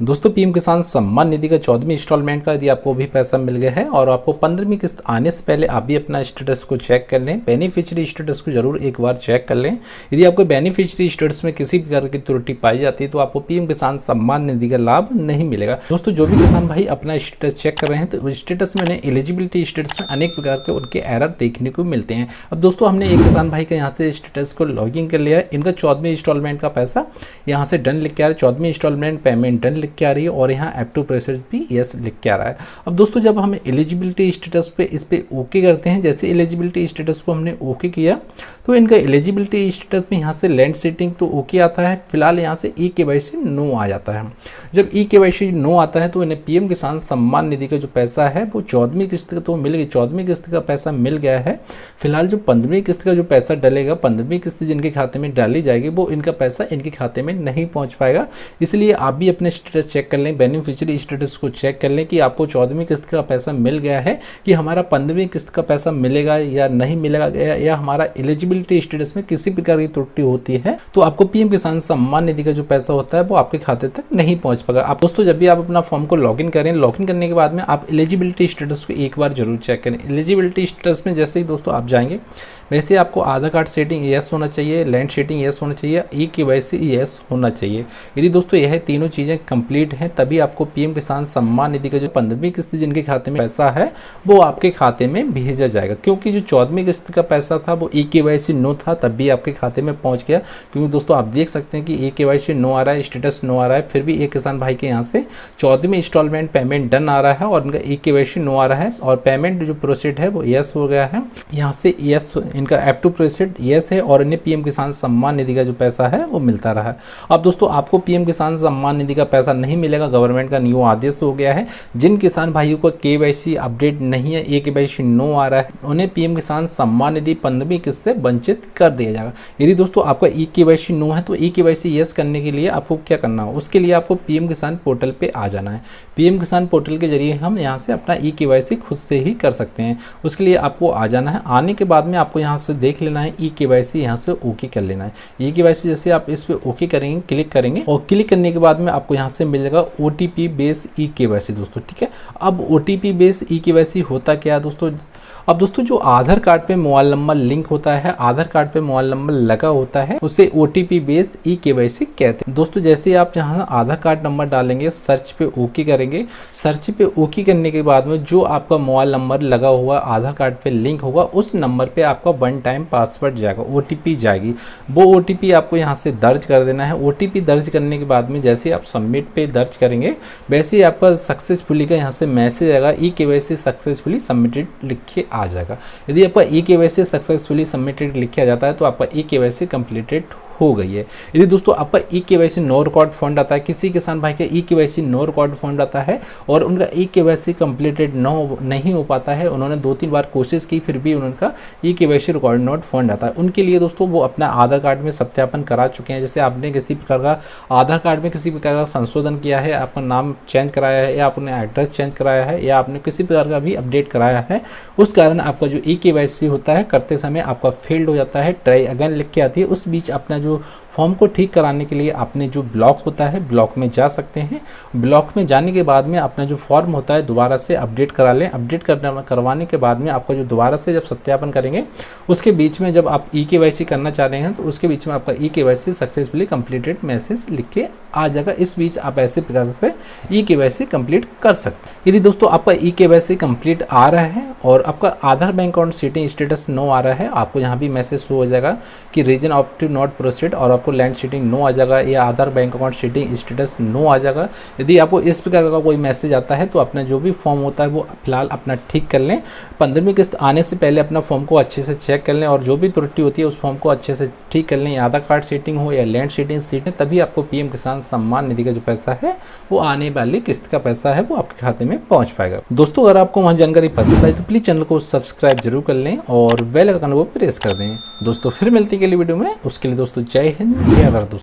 दोस्तों पीएम किसान सम्मान निधि का 14वीं इंस्टॉलमेंट का यदि आपको भी पैसा मिल गया है और आपको 15वीं किस्त आने से पहले आप भी अपना स्टेटस को चेक कर लें। बेनिफिशियरी स्टेटस को जरूर एक बार चेक कर लें। यदि आपको बेनिफिशियरी स्टेटस में किसी प्रकार की त्रुटि पाई जाती है तो आपको पीएम किसान सम्मान निधि का लाभ नहीं मिलेगा। दोस्तों जो भी किसान भाई अपना स्टेटस चेक कर रहे हैं तो स्टेटस में उन्हें एलिजिबिलिटी स्टेटस में अनेक प्रकार के उनके एरर देखने को मिलते हैं। अब दोस्तों हमने एक किसान भाई का यहाँ से स्टेटस को लॉगिन कर लिया है। इनका 14वीं इंस्टॉलमेंट का पैसा यहाँ से डन लिख के आ रहा है, 14वीं इंस्टॉलमेंट पेमेंट डन लिख के आ रही है और यहाँ एप टू प्रोसेस भी यस लिख के आ रहा है। अब दोस्तों जब हम एलिजिबिलिटी स्टेटस पे इस पे ओके करते हैं, जैसे एलिजिबिलिटी स्टेटस को हमने ओके किया तो इनका एलिजिबिलिटी स्टेटस में यहाँ से लैंड सेटिंग तो ओके आता है। फिलहाल यहाँ से ई केवाईसी नो आ जाता है। जब ई केवाईसी नो आता है तो इन्हें पीएम किसान सम्मान निधि का जो पैसा है वो 14वीं किस्त का तो मिल गई, 14वीं किस्त का पैसा मिल गया है। फिलहाल जो 15वीं किस्त का जो पैसा डलेगा, 15वीं किस्त जिनके खाते में डाली जाएगी वो इनका पैसा इनके खाते में नहीं पहुंच पाएगा। इसलिए आप भी अपने स्टेटस चेक कर लें, बेनिफिशियरी स्टेटस को चेक कर लें कि आपको 14वीं किस्त का पैसा मिल गया है कि हमारा 15वीं किस्त का पैसा मिलेगा या नहीं मिलेगा, या हमारा एलिजिबिलिटी स्टेटस में किसी प्रकार की त्रुटि होती है तो आपको पीएम किसान सम्मान निधि का जो पैसा होता है वो आपके खाते तक नहीं पहुंच पाएगा। आप दोस्तों जब भी आप अपना फॉर्म को लॉगिन करें, लॉगिन करने के बाद में आप एलिजिबिलिटी स्टेटस को एक बार जरूर चेक करें। एलिजिबिलिटी स्टेटस में जैसे ही दोस्तों आप जाएंगे वैसे आपको आधार कार्ड सेटिंग यस होना चाहिए, लैंड सेटिंग यस होना चाहिए, ई केवाईसी यस होना चाहिए। यदि दोस्तों यह तीनों चीज़ें कंप्लीट हैं तभी आपको पीएम किसान सम्मान निधि का जो 15वीं किस्त जिनके खाते में पैसा है वो आपके खाते में भेजा जाएगा। क्योंकि जो 14वीं किस्त का पैसा था वो ई केवाईसी नो था तब भी आपके खाते में पहुंच गया। क्योंकि दोस्तों आप देख सकते हैं कि ई केवाईसी नो आ रहा है, स्टेटस नो आ रहा है, फिर भी एक किसान भाई के यहाँ से 14वीं इंस्टॉलमेंट पेमेंट डन आ रहा है और उनका ई केवाईसी नो आ रहा है और पेमेंट जो प्रोसीड है वो यस हो गया है। यहाँ से यस इनका एप टू प्रोसीड यस है और इन्हें पीएम किसान सम्मान निधि का जो पैसा है वो मिलता रहा है। अब दोस्तों आपको पीएम किसान सम्मान निधि का पैसा नहीं मिलेगा, गवर्नमेंट का न्यू आदेश हो गया है। जिन किसान भाइयों को केवाईसी अपडेट नहीं है, ए केवाईसी नो आ रहा है, उन्हें पीएम किसान सम्मान निधि 15वीं किस्त से वंचित कर दिया जाएगा। यदि दोस्तों आपका ई केवाईसी नो है तो ई केवाईसी यस करने के लिए आपको क्या करना हो, उसके लिए आपको पीएम किसान पोर्टल पे आ जाना है। पीएम किसान पोर्टल के जरिए हम यहाँ से अपना ई केवाईसी खुद से ही कर सकते हैं। उसके लिए आपको आ जाना है। आने के बाद में आपको यहाँ से देख लेना है, ई केवाईसी यहाँ से ओके कर लेना है। ई केवाईसी जैसे आप इस पे ओके करेंगे, क्लिक करेंगे और क्लिक करने के बाद में आपको यहाँ से मिलेगा ओटीपी बेस ई केवाईसी दोस्तों, ठीक है। अब ओटीपी बेस ई केवाईसी होता क्या है दोस्तों, अब दोस्तों जो आधार कार्ड पे मोबाइल नंबर लिंक होता है, आधार कार्ड पे मोबाइल नंबर लगा होता है, उसे ओटीपी बेस्ड ई केवाईसी कहते हैं। दोस्तों जैसे ही आप यहाँ आधार कार्ड नंबर डालेंगे, सर्च पे ओके करेंगे, सर्च पे ओके करने के बाद में जो आपका मोबाइल नंबर लगा हुआ आधार कार्ड पे लिंक होगा उस नंबर पे आपका वन टाइम पासवर्ड जाएगा, ओटीपी जाएगी। वो ओटीपी आपको यहाँ से दर्ज कर देना है। ओटीपी दर्ज करने के बाद में जैसे आप सबमिट पे दर्ज करेंगे वैसे ही आपका सक्सेसफुली का यहाँ से मैसेज आएगा, ई केवाईसी सक्सेसफुली सबमिटेड लिख के आ जाएगा। यदि आपका ई केवाईसी सक्सेसफुली सबमिटेड लिख के आ जाता है तो आपका ई केवाईसी कंप्लीटेड हो गई है। यदि दोस्तों आपका e KYC no record fund आता है, किसी किसान भाई का e KYC no record fund आता है और उनका ई केवाईसी कंप्लीटेड नहीं हो पाता है, उन्होंने 2-3 बार कोशिश की फिर भी उनका e KYC record note fund आता है, उनके लिए दोस्तों वो अपना आधार कार्ड में सत्यापन करा चुके हैं। जैसे आपने किसी प्रकार का आधार कार्ड में किसी प्रकार का संशोधन किया है, आपका नाम चेंज कराया है या आपने एड्रेस चेंज कराया है या आपने किसी प्रकार का भी अपडेट कराया है, उस कारण आपका जो ई केवाईसी होता है करते समय आपका फेल्ड हो जाता है, ट्राई अगेन लिख के आती है। उस बीच अपना जो फॉर्म को ठीक कराने के लिए आपने जो ब्लॉक होता है ब्लॉक में जा सकते हैं। ब्लॉक में जाने के बाद में अपना जो फॉर्म होता है दोबारा से अपडेट करा लें। अपडेट करवाने के बाद में आपका जो दोबारा से जब सत्यापन करेंगे उसके बीच में जब आप ई केवाईसी करना चाह रहे हैं तो उसके बीच में आपका e KYC successfully completed message लिख के आ जाएगा। इस बीच आप ऐसे प्रकार से ई केवाईसी कंप्लीट कर सकते हैं। यदि दोस्तों आपका ई केवाईसी कंप्लीट आ रहा है और आपका Aadhaar bank account seeding status no आ रहा है, आपको यहाँ भी मैसेज शो हो जाएगा कि रीजन ऑप्टिव नॉट प्रोसीड और आपको लैंड सेटिंग नो आ जाएगा या Aadhaar bank account seeding status no आ जाएगा। यदि आपको इस प्रकार का कोई मैसेज आता है तो अपना जो भी फॉर्म होता है वो फिलहाल अपना ठीक कर लें। 15वीं किस्त आने से पहले अपना फॉर्म को अच्छे से चेक कर लें और जो भी त्रुटि होती है उस फॉर्म को अच्छे से ठीक कर लें। आधार कार्ड सेटिंग हो या लैंड सेटिंग सेटिंग, तभी आपको पीएम किसान सम्मान निधि का जो पैसा है वो आने वाली किस्त का पैसा है वो आपके खाते में पहुंच पाएगा। दोस्तों अगर आपको वहाँ जानकारी पसंद आई तो प्लीज चैनल को सब्सक्राइब जरूर कर लें और बेल आइकन को प्रेस कर दें। दोस्तों फिर मिलते हैं अगली वीडियो में, उसके लिए दोस्तों जय हिंद जय भारत।